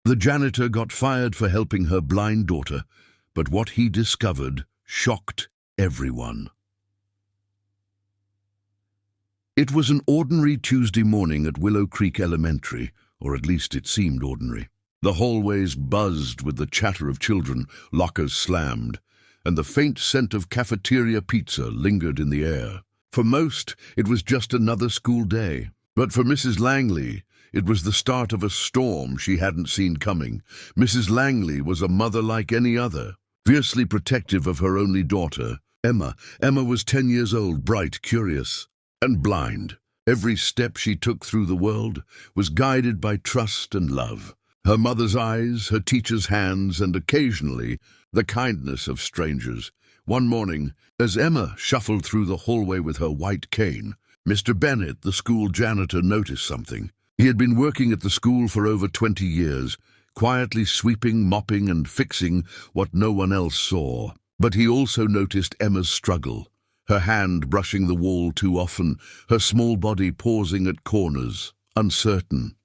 The janitor got fired for helping her blind daughter, but what he discovered shocked everyone. It was an ordinary Tuesday morning at Willow Creek Elementary, or at least it seemed ordinary. The hallways buzzed with the chatter of children, lockers slammed, and the faint scent of cafeteria pizza lingered in the air. For most, it was just another school day. But for Mrs. Langley, it was the start of a storm she hadn't seen coming. Mrs. Langley was a mother like any other, fiercely protective of her only daughter, Emma. Emma was 10 years old, bright, curious, and blind. Every step she took through the world was guided by trust and love. Her mother's eyes, her teacher's hands, and occasionally the kindness of strangers. One morning, as Emma shuffled through the hallway with her white cane, Mr. Bennett, the school janitor, noticed something. He had been working at the school for over 20 years, quietly sweeping, mopping, and fixing what no one else saw. But he also noticed Emma's struggle, her hand brushing the wall too often, her small body pausing at corners, uncertain.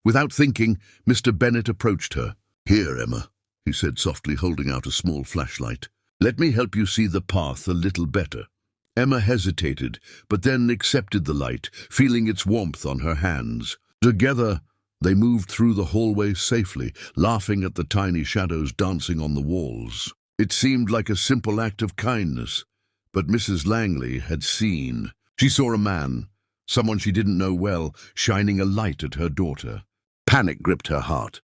Without thinking, Mr. Bennett approached her. "Here, Emma," he said softly, holding out a small flashlight. "Let me help you see the path a little better." Emma hesitated, but then accepted the light, feeling its warmth on her hands. Together, they moved through the hallway safely, laughing at the tiny shadows dancing on the walls. It seemed like a simple act of kindness, but Mrs. Langley had seen. She saw a man, someone she didn't know well, shining a light at her daughter. Panic gripped her heart.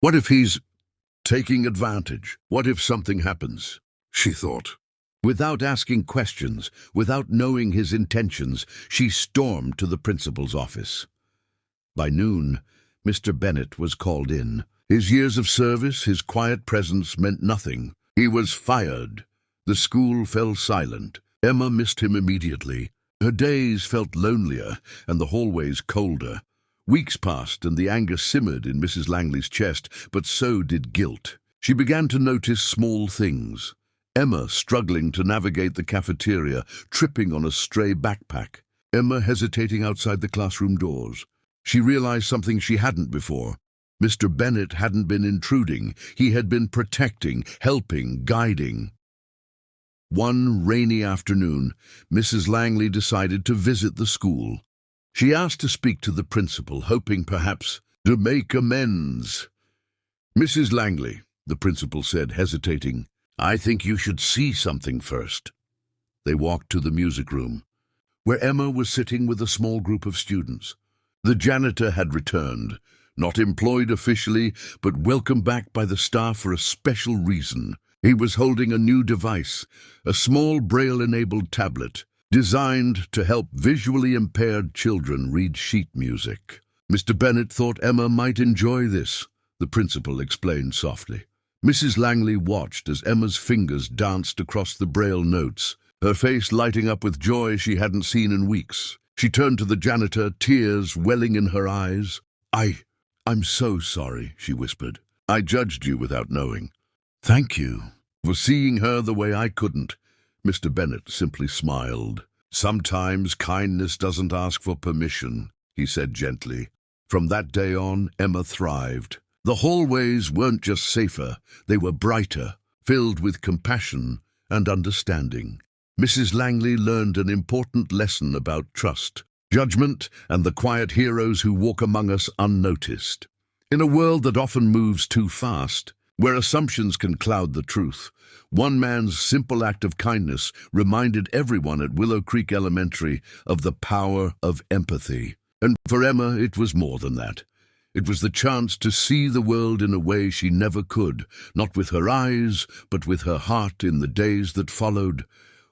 What if he's taking advantage? What if something happens? She thought. Without asking questions, without knowing his intentions, she stormed to the principal's office. By noon, Mr. Bennett was called in. His years of service, his quiet presence meant nothing. He was fired. The school fell silent. Emma missed him immediately. Her days felt lonelier and the hallways colder. Weeks passed and the anger simmered in Mrs. Langley's chest, but so did guilt. She began to notice small things. Emma struggling to navigate the cafeteria, tripping on a stray backpack. Emma hesitating outside the classroom doors. She realized something she hadn't before. Mr. Bennett hadn't been intruding. He had been protecting, helping, guiding. One rainy afternoon, Mrs. Langley decided to visit the school. She asked to speak to the principal, hoping perhaps to make amends. "Mrs. Langley," the principal said, hesitating, "I think you should see something first." They walked to the music room, where Emma was sitting with a small group of students. The janitor had returned, not employed officially, but welcomed back by the staff for a special reason. He was holding a new device, a small Braille-enabled tablet, designed to help visually impaired children read sheet music. Mr. Bennett thought Emma might enjoy this, the principal explained softly. Mrs. Langley watched as Emma's fingers danced across the Braille notes, her face lighting up with joy she hadn't seen in weeks. She turned to the janitor, tears welling in her eyes. I'm so sorry," she whispered. "I judged you without knowing." "Thank you for seeing her the way I couldn't." Mr. Bennett simply smiled. "Sometimes kindness doesn't ask for permission," he said gently. From that day on, Emma thrived. The hallways weren't just safer, they were brighter, filled with compassion and understanding. Mrs. Langley learned an important lesson about trust, judgment, and the quiet heroes who walk among us unnoticed. In a world that often moves too fast, where assumptions can cloud the truth, one man's simple act of kindness reminded everyone at Willow Creek Elementary of the power of empathy. And for Emma, it was more than that. It was the chance to see the world in a way she never could, not with her eyes, but with her heart in the days that followed.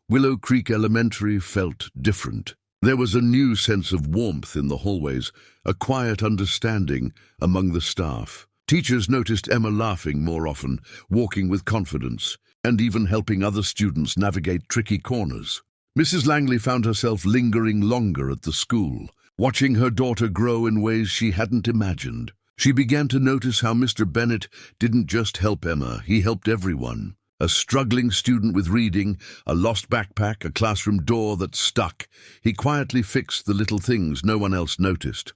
Willow Creek Elementary felt different. There was a new sense of warmth in the hallways, a quiet understanding among the staff. Teachers noticed Emma laughing more often, walking with confidence, and even helping other students navigate tricky corners. Mrs. Langley found herself lingering longer at the school, watching her daughter grow in ways she hadn't imagined. She began to notice how Mr. Bennett didn't just help Emma, he helped everyone. A struggling student with reading, a lost backpack, a classroom door that stuck. He quietly fixed the little things no one else noticed.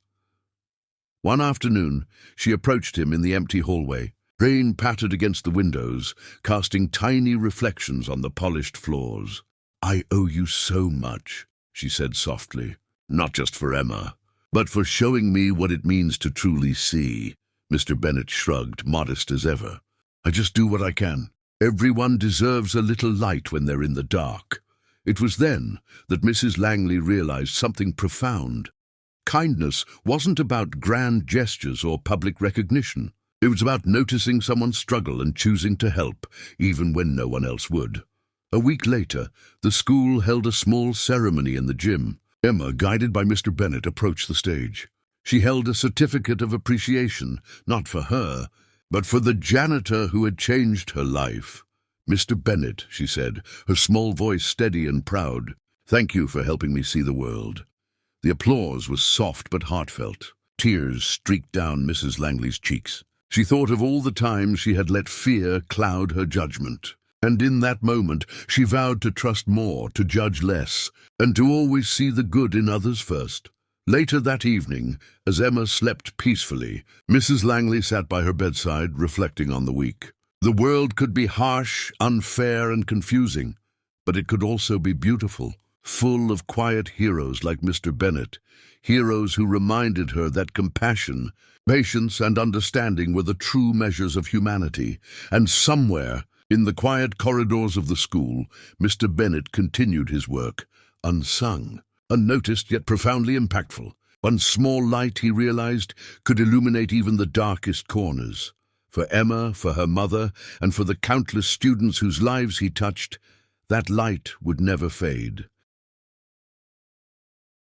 One afternoon, she approached him in the empty hallway. Rain pattered against the windows, casting tiny reflections on the polished floors. "I owe you so much," she said softly. "Not just for Emma, but for showing me what it means to truly see." Mr. Bennett shrugged, modest as ever. "I just do what I can. Everyone deserves a little light when they're in the dark." It was then that Mrs. Langley realized something profound. Kindness wasn't about grand gestures or public recognition. It was about noticing someone's struggle and choosing to help, even when no one else would. A week later, the school held a small ceremony in the gym. Emma, guided by Mr. Bennett, approached the stage. She held a certificate of appreciation, not for her, but for the janitor who had changed her life. "Mr. Bennett," she said, her small voice steady and proud, "thank you for helping me see the world." The applause was soft but heartfelt. Tears streaked down Mrs. Langley's cheeks. She thought of all the times she had let fear cloud her judgment. And in that moment, she vowed to trust more, to judge less, and to always see the good in others first. Later that evening, as Emma slept peacefully, Mrs. Langley sat by her bedside, reflecting on the week. The world could be harsh, unfair, and confusing, but it could also be beautiful, full of quiet heroes like Mr. Bennett, heroes who reminded her that compassion, patience, and understanding were the true measures of humanity. And somewhere, in the quiet corridors of the school, Mr. Bennett continued his work, unsung, unnoticed yet profoundly impactful. One small light, he realized, could illuminate even the darkest corners. For Emma, for her mother, and for the countless students whose lives he touched, that light would never fade.